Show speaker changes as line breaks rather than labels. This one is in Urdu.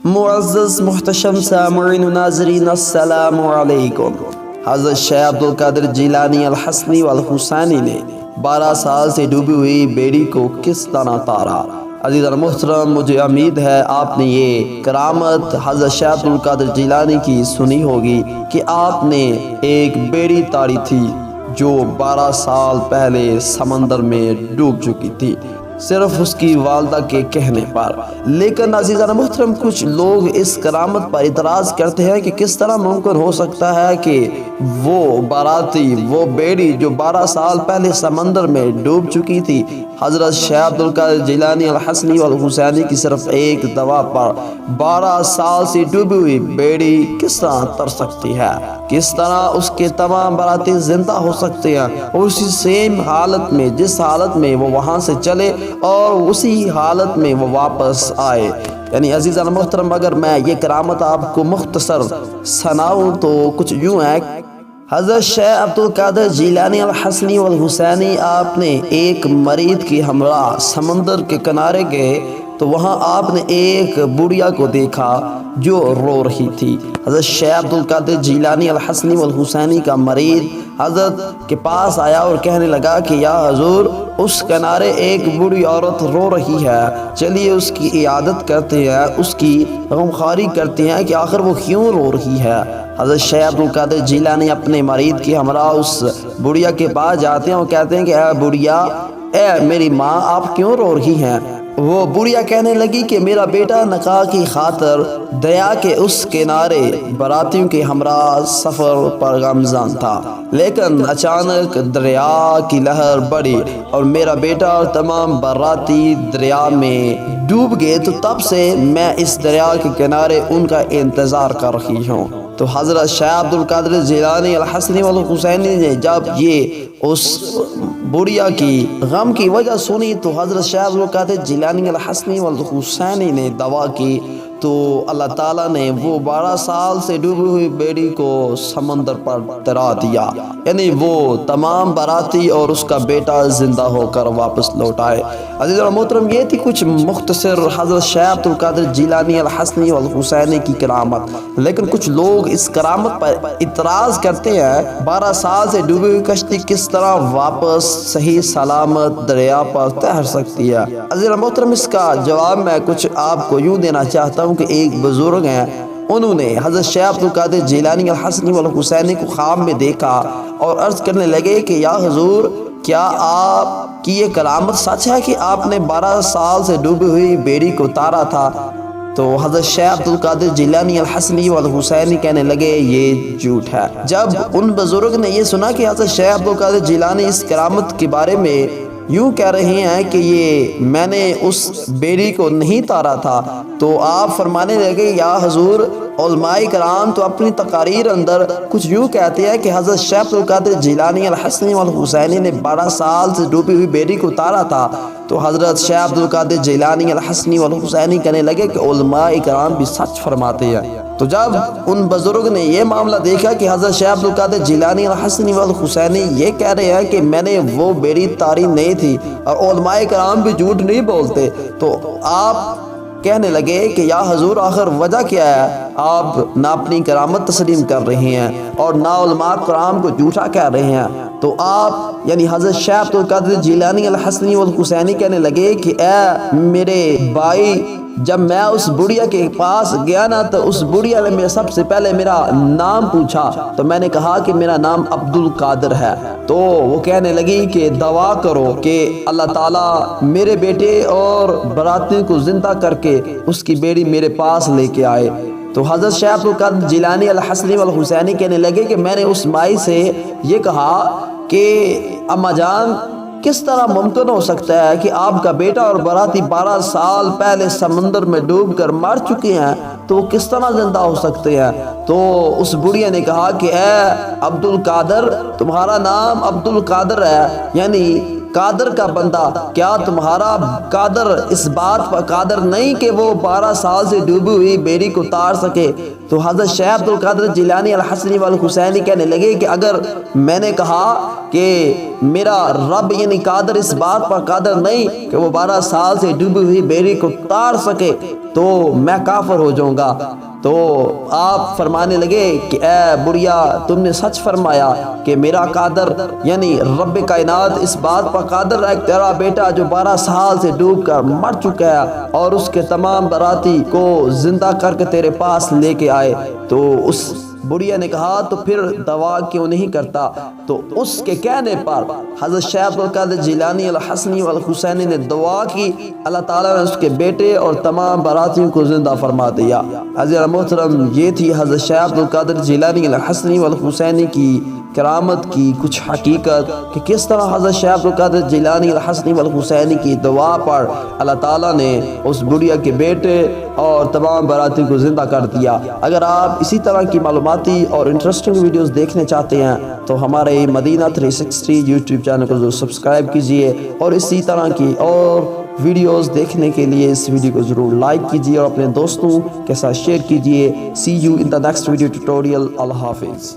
معزز محتشم سامعین و ناظرین السلام علیکم۔ حضرت شیخ عبدالقادر جیلانی الحسنی والحسینی نے 12 سال سے ڈوبی ہوئی بیڑی کو کس طرح تارا؟ عزیزان محترم، مجھے امید ہے آپ نے یہ کرامت حضرت شیخ عبدالقادر جیلانی کی سنی ہوگی کہ آپ نے ایک بیڑی تاری تھی جو 12 سال پہلے سمندر میں ڈوب چکی تھی، صرف اس کی والدہ کے کہنے پر۔ لیکن عزیزان محترم، کچھ لوگ اس کرامت پر اعتراض کرتے ہیں کہ کس طرح ممکن ہو سکتا ہے کہ وہ باراتی، وہ بیڑی جو 12 سال پہلے سمندر میں ڈوب چکی تھی، حضرت شیخ عبدالقادر جیلانی الحسنی والحسینی کی صرف ایک دوا پر 12 سال سے ڈوبی ہوئی بیڑی کس طرح تر سکتی ہے؟ کس طرح اس کے تمام باراتی زندہ ہو سکتے ہیں اور اسی سیم حالت میں، جس حالت میں وہ وہاں سے چلے اور اسی حالت میں وہ واپس آئے؟ یعنی عزیزان محترم، اگر میں یہ کرامت آپ کو مختصر سناؤں تو کچھ یوں ہے۔ حضرت شیخ عبدالقادر جیلانی الحسنی والحسینی آپ نے ایک مریض کی ہمراہ سمندر کے کنارے گئے تو وہاں آپ نے ایک بڑھیا کو دیکھا جو رو رہی تھی۔ حضرت شیخ عبدالقادر جیلانی الحسنی والحسینی کا مریض حضرت کے پاس آیا اور کہنے لگا کہ یا حضور، اس کنارے ایک بوڑھی عورت رو رہی ہے، چلیے اس کی عیادت کرتے ہیں، اس کی غمخواری کرتے ہیں کہ آخر وہ کیوں رو رہی ہے۔ حضرت شیخ عبدالقادر جیلانی اپنے مریض کی ہمراہ اس بڑھیا کے پاس جاتے ہیں اور کہتے ہیں کہ اے بڑھیا، اے میری ماں، آپ کیوں رو رہی ہیں؟ وہ بڑھیا کہنے لگی کہ میرا بیٹا نکاح کی خاطر دریا کے اس کنارے براتیوں کے ہمراہ سفر پر گامزن تھا، لیکن اچانک دریا کی لہر بڑھی اور میرا بیٹا اور تمام باراتی دریا میں ڈوب گئے، تو تب سے میں اس دریا کے کنارے ان کا انتظار کر رہی ہوں۔ تو حضرت شیخ عبدالقادر جیلانی الحسنی والحسینی نے جب یہ اس بڑھیا کی غم کی وجہ سنی تو حضرت شیخ عبدالقادر جیلانی الحسنی والحسینی نے دعا کی، تو اللہ تعالیٰ نے وہ 12 سال سے ڈوبی ہوئی بیڑی کو سمندر پر ترا دیا، یعنی وہ تمام باراتی اور اس کا بیٹا زندہ ہو کر واپس لوٹ آئے۔ عزیز اور محترم، یہ تھی کچھ مختصر حضرت شیخ عبدالقادر جیلانی الحسنی والحسینی کی کرامت۔ لیکن کچھ لوگ اس کرامت پر اعتراض کرتے ہیں 12 سال سے ڈوبی ہوئی کشتی کس طرح واپس صحیح سلامت دریا پر تیر سکتی ہے؟ عزیز اور محترم، اس کا جواب میں کچھ آپ کو یوں دینا چاہتا ہوں کہ ایک بزرگ ہیں، انہوں نے حضرت شیخ عبدالقادر جیلانی الحسنی والحسینی کو خواب میں دیکھا اور عرض کرنے لگے کہ یا حضور، کیا آپ کی یہ کرامت سچ ہے کہ آپ نے 12 سال سے ڈوبی ہوئی بیڑی کو تارا تھا؟ تو حضرت شیخ عبدالقادر جیلانی الحسنی والحسینی کہنے لگے یہ جھوٹ ہے۔ جب ان بزرگ نے یہ سنا کہ حضرت شیخ عبدالقادر جیلانی اس کرامت کے بارے میں یوں کہہ رہے ہیں کہ یہ میں نے اس بیڑی کو نہیں تارا تھا، تو آپ فرمانے لگے یا حضور، علماء کرام تو اپنی تقاریر اندر کچھ یوں کہتے ہیں کہ حضرت شیخ عبدالقادر جیلانی الحسنی والحسینی نے 12 سال سے ڈوبی ہوئی بیڑی کو تارا تھا۔ تو حضرت شیخ عبدالقادر جیلانی الحسنی والحسینی کہنے لگے کہ علماء کرام بھی سچ فرماتے ہیں۔ تو جب ان بزرگ نے یہ معاملہ دیکھا کہ حضرت شیخ عبدالقادر جیلانی الحسنی والحسینی یہ کہہ رہے ہیں کہ میں نے وہ بیڑی تاری نہیں تھی اور علماء کرام بھی جھوٹ نہیں بولتے، تو آپ کہنے لگے کہ یا حضور، آخر وجہ کیا ہے؟ آپ نہ اپنی کرامت تسلیم کر رہے ہیں اور نہ علماء کرام کو جھوٹا کہہ رہے ہیں۔ تو آپ یعنی حضرت شیخ عبدالقادر جیلانی الحسنی والحسینی کہنے لگے کہ اے میرے بھائی، جب میں اس بڑھیا کے پاس گیا نا تو اس بڑھیا نے میرے سب سے پہلے میرا نام پوچھا، تو میں نے کہا کہ میرا نام عبدالقادر ہے۔ تو وہ کہنے لگی کہ دعا کرو کہ اللہ تعالیٰ میرے بیٹے اور براتی کو زندہ کر کے اس کی بیڑی میرے پاس لے کے آئے۔ تو حضرت شیخ عبدالقادر جیلانی الحسنی والحسینی کہنے لگے کہ میں نے اس مائی سے یہ کہا کہ اماں جان، کس طرح ممکن ہو سکتا ہے کہ آپ کا بیٹا اور باراتی 12 سال پہلے سمندر میں ڈوب کر مر چکے ہیں، تو وہ کس طرح زندہ ہو سکتے ہیں؟ تو اس بڑھیا نے کہا کہ اے عبدالقادر، تمہارا نام عبدالقادر ہے، یعنی قادر کا بندہ، کیا تمہارا قادر اس بات پر قادر نہیں کہ وہ 12 سال سے ڈوبی ہوئی بیڑی کو تار سکے؟ تو حضرت شیخ عبدالقادر جیلانی الحسنی والحسینی کہنے لگے کہ اگر میں نے کہا کہ میرا رب یعنی قادر اس بات پر قادر نہیں کہ وہ 12 سال سے ڈوبی ہوئی بیڑی کو تار سکے، تو میں کافر ہو جاؤں گا۔ تو آپ فرمانے لگے کہ اے بڑھیا، تم نے سچ فرمایا کہ میرا قادر یعنی رب کائنات اس بات پر قادر ہے کہ تیرا بیٹا جو 12 سال سے ڈوب کر مر چکا ہے اور اس کے تمام باراتی کو زندہ کر کے تیرے پاس لے کے آئے۔ تو اس بڑھیا نے کہا تو پھر دعا کیوں نہیں کرتا؟ تو اس کے کہنے پر حضرت شیخ عبدالقادر جیلانی الحسنی والحسینی نے دعا کی، اللہ تعالیٰ نے اس کے بیٹے اور تمام براتیوں کو زندہ فرما دیا۔ حضرت محترم، یہ تھی حضرت شیخ عبدالقادر جیلانی الحسنی والحسینی کی کرامت کی کچھ حقیقت کہ کس طرح حضرت شیخ عبدالقادر جیلانی الحسنی والحسینی کی دعا پر اللہ تعالیٰ نے اس بڑھیا کے بیٹے اور تمام براتیوں کو زندہ کر دیا۔ اگر آپ اسی طرح کی معلوماتی اور انٹرسٹنگ ویڈیوز دیکھنے چاہتے ہیں تو ہمارے مدینہ 360 یوٹیوب چینل کو ضرور سبسکرائب کیجئے، اور اسی طرح کی اور ویڈیوز دیکھنے کے لیے اس ویڈیو کو ضرور لائک کیجئے اور اپنے دوستوں کے ساتھ شیئر کیجئے۔ See you in the next video tutorial. اللہ حافظ۔